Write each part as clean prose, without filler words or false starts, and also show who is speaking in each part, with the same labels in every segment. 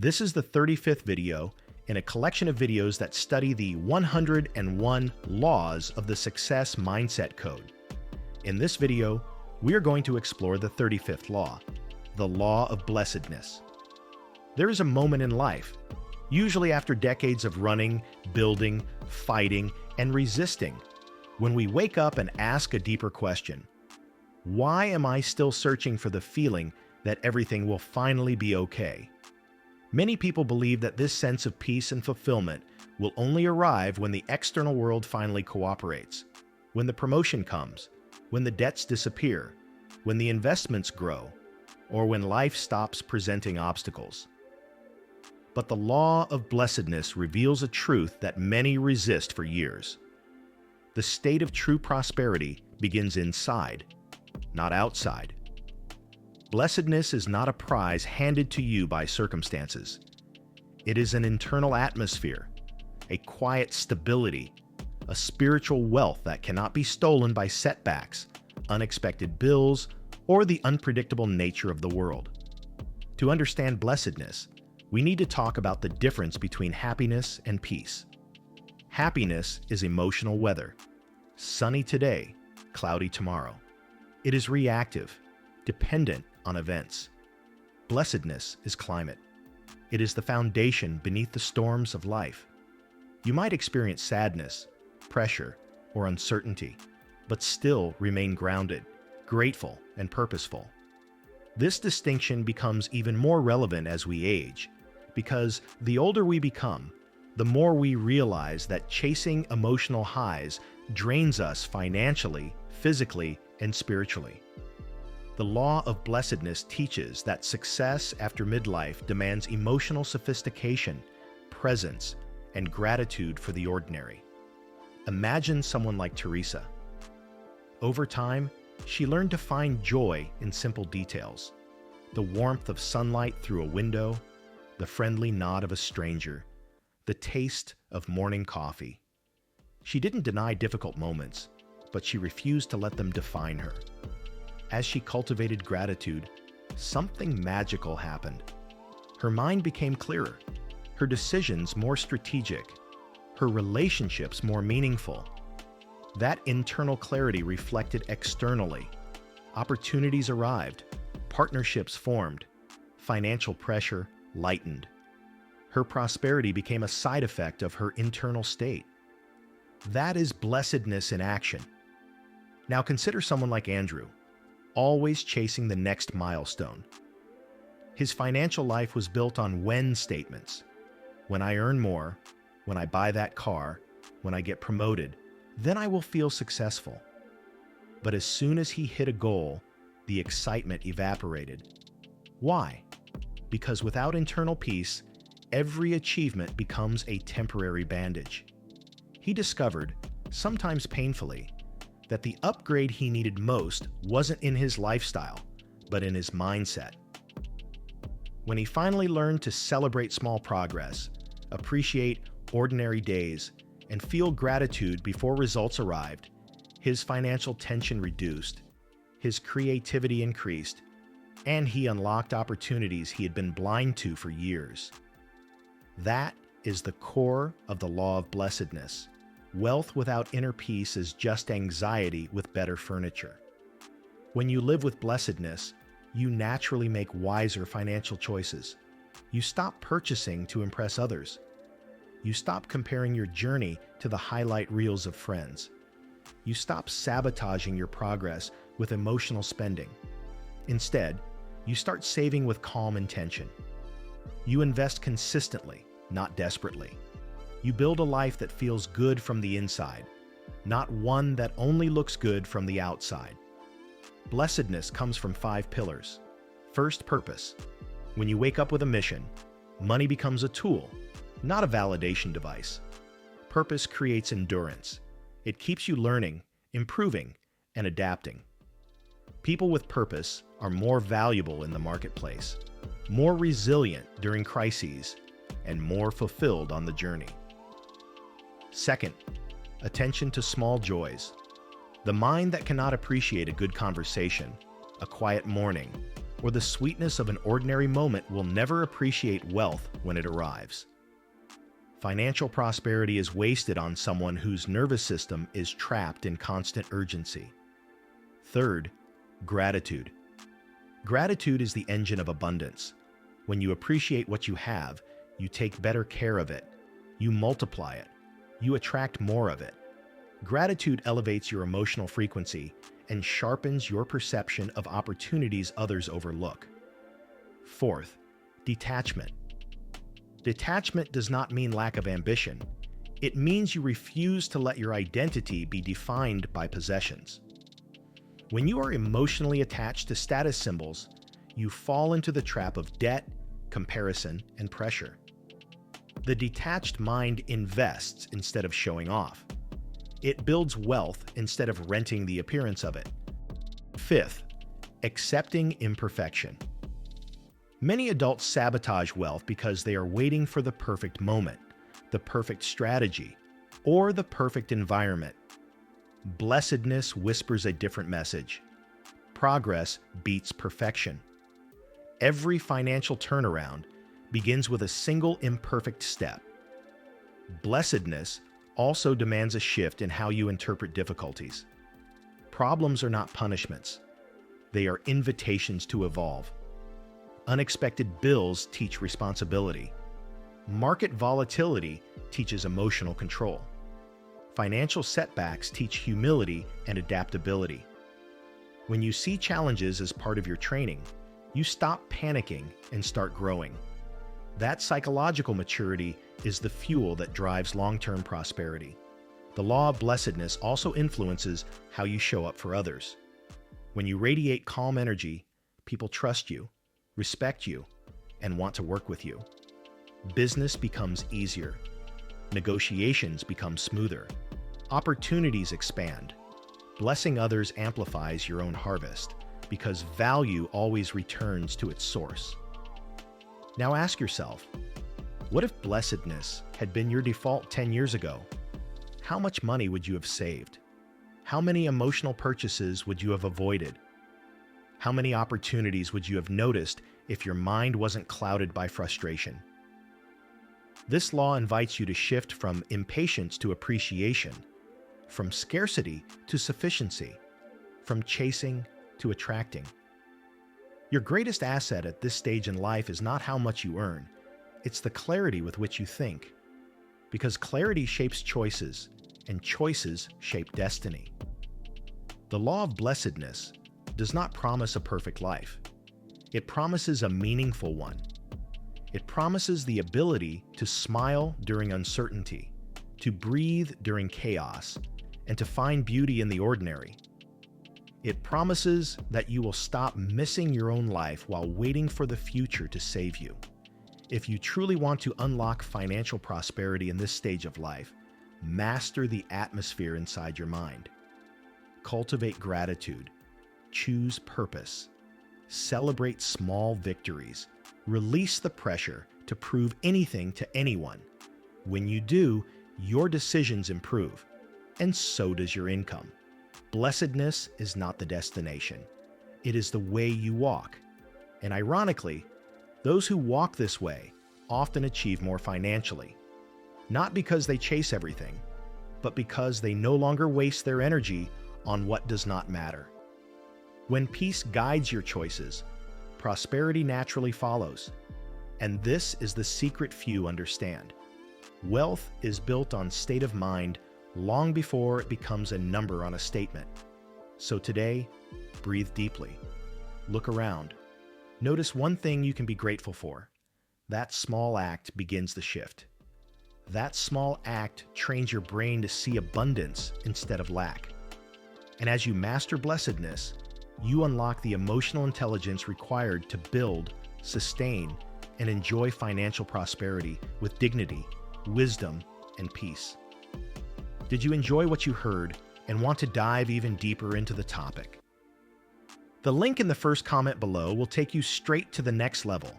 Speaker 1: This is the 35th video in a collection of videos that study the 101 laws of the Success Mindset Code. In this video, we are going to explore the 35th law, the Law of Blessedness. There is a moment in life, usually after decades of running, building, fighting, and resisting, when we wake up and ask a deeper question. Why am I still searching for the feeling that everything will finally be okay? Many people believe that this sense of peace and fulfillment will only arrive when the external world finally cooperates, when the promotion comes, when the debts disappear, when the investments grow, or when life stops presenting obstacles. But the Law of Blessedness reveals a truth that many resist for years. The state of true prosperity begins inside, not outside. Blessedness is not a prize handed to you by circumstances. It is an internal atmosphere, a quiet stability, a spiritual wealth that cannot be stolen by setbacks, unexpected bills, or the unpredictable nature of the world. To understand blessedness, we need to talk about the difference between happiness and peace. Happiness is emotional weather. Sunny today, cloudy tomorrow. It is reactive, dependent on events. Blessedness is climate. It is the foundation beneath the storms of life. You might experience sadness, pressure, or uncertainty, but still remain grounded, grateful, and purposeful. This distinction becomes even more relevant as we age, because the older we become, the more we realize that chasing emotional highs drains us financially, physically, and spiritually. The Law of Blessedness teaches that success after midlife demands emotional sophistication, presence, and gratitude for the ordinary. Imagine someone like Teresa. Over time, she learned to find joy in simple details. The warmth of sunlight through a window, the friendly nod of a stranger, the taste of morning coffee. She didn't deny difficult moments, but she refused to let them define her. As she cultivated gratitude, something magical happened. Her mind became clearer, her decisions more strategic, her relationships more meaningful. That internal clarity reflected externally. Opportunities arrived, partnerships formed, financial pressure lightened. Her prosperity became a side effect of her internal state. That is blessedness in action. Now consider someone like Andrew, always chasing the next milestone. His financial life was built on when statements. When I earn more, when I buy that car, when I get promoted, then I will feel successful. But as soon as he hit a goal, the excitement evaporated. Why? Because without internal peace, every achievement becomes a temporary bandage. He discovered, sometimes painfully, that the upgrade he needed most wasn't in his lifestyle, but in his mindset. When he finally learned to celebrate small progress, appreciate ordinary days, and feel gratitude before results arrived, his financial tension reduced, his creativity increased, and he unlocked opportunities he had been blind to for years. That is the core of the Law of Blessedness. Wealth without inner peace is just anxiety with better furniture. When you live with blessedness, you naturally make wiser financial choices. You stop purchasing to impress others. You stop comparing your journey to the highlight reels of friends. You stop sabotaging your progress with emotional spending. Instead, you start saving with calm intention. You invest consistently, not desperately. You build a life that feels good from the inside, not one that only looks good from the outside. Blessedness comes from 5 pillars. First, purpose. When you wake up with a mission, money becomes a tool, not a validation device. Purpose creates endurance. It keeps you learning, improving, and adapting. People with purpose are more valuable in the marketplace, more resilient during crises, and more fulfilled on the journey. Second, attention to small joys. The mind that cannot appreciate a good conversation, a quiet morning, or the sweetness of an ordinary moment will never appreciate wealth when it arrives. Financial prosperity is wasted on someone whose nervous system is trapped in constant urgency. Third, gratitude. Gratitude is the engine of abundance. When you appreciate what you have, you take better care of it. You multiply it. You attract more of it. Gratitude elevates your emotional frequency and sharpens your perception of opportunities others overlook. Fourth, detachment. Detachment does not mean lack of ambition. It means you refuse to let your identity be defined by possessions. When you are emotionally attached to status symbols, you fall into the trap of debt, comparison, and pressure. The detached mind invests instead of showing off. It builds wealth instead of renting the appearance of it. Fifth, accepting imperfection. Many adults sabotage wealth because they are waiting for the perfect moment, the perfect strategy, or the perfect environment. Blessedness whispers a different message. Progress beats perfection. Every financial turnaround begins with a single imperfect step. Blessedness also demands a shift in how you interpret difficulties. Problems are not punishments. They are invitations to evolve. Unexpected bills teach responsibility. Market volatility teaches emotional control. Financial setbacks teach humility and adaptability. When you see challenges as part of your training, you stop panicking and start growing. That psychological maturity is the fuel that drives long-term prosperity. The law of blessedness also influences how you show up for others. When you radiate calm energy, people trust you, respect you, and want to work with you. Business becomes easier. Negotiations become smoother. Opportunities expand. Blessing others amplifies your own harvest because value always returns to its source. Now ask yourself, what if blessedness had been your default 10 years ago? How much money would you have saved? How many emotional purchases would you have avoided? How many opportunities would you have noticed if your mind wasn't clouded by frustration? This law invites you to shift from impatience to appreciation, from scarcity to sufficiency, from chasing to attracting. Your greatest asset at this stage in life is not how much you earn, it's the clarity with which you think. Because clarity shapes choices, and choices shape destiny. The law of blessedness does not promise a perfect life. It promises a meaningful one. It promises the ability to smile during uncertainty, to breathe during chaos, and to find beauty in the ordinary. It promises that you will stop missing your own life while waiting for the future to save you. If you truly want to unlock financial prosperity in this stage of life, master the atmosphere inside your mind. Cultivate gratitude. Choose purpose. Celebrate small victories. Release the pressure to prove anything to anyone. When you do, your decisions improve, and so does your income. Blessedness is not the destination. It is the way you walk. And ironically, those who walk this way often achieve more financially, not because they chase everything, but because they no longer waste their energy on what does not matter. When peace guides your choices, prosperity naturally follows. And this is the secret few understand. Wealth is built on state of mind long before it becomes a number on a statement. So today, breathe deeply. Look around. Notice one thing you can be grateful for. That small act begins the shift. That small act trains your brain to see abundance instead of lack. And as you master blessedness, you unlock the emotional intelligence required to build, sustain, and enjoy financial prosperity with dignity, wisdom, and peace. Did you enjoy what you heard and want to dive even deeper into the topic? The link in the first comment below will take you straight to the next level.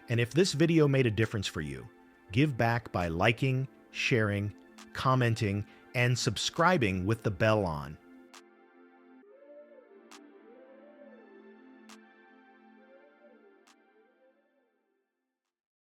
Speaker 1: And if this video made a difference for you, give back by liking, sharing, commenting, and subscribing with the bell on.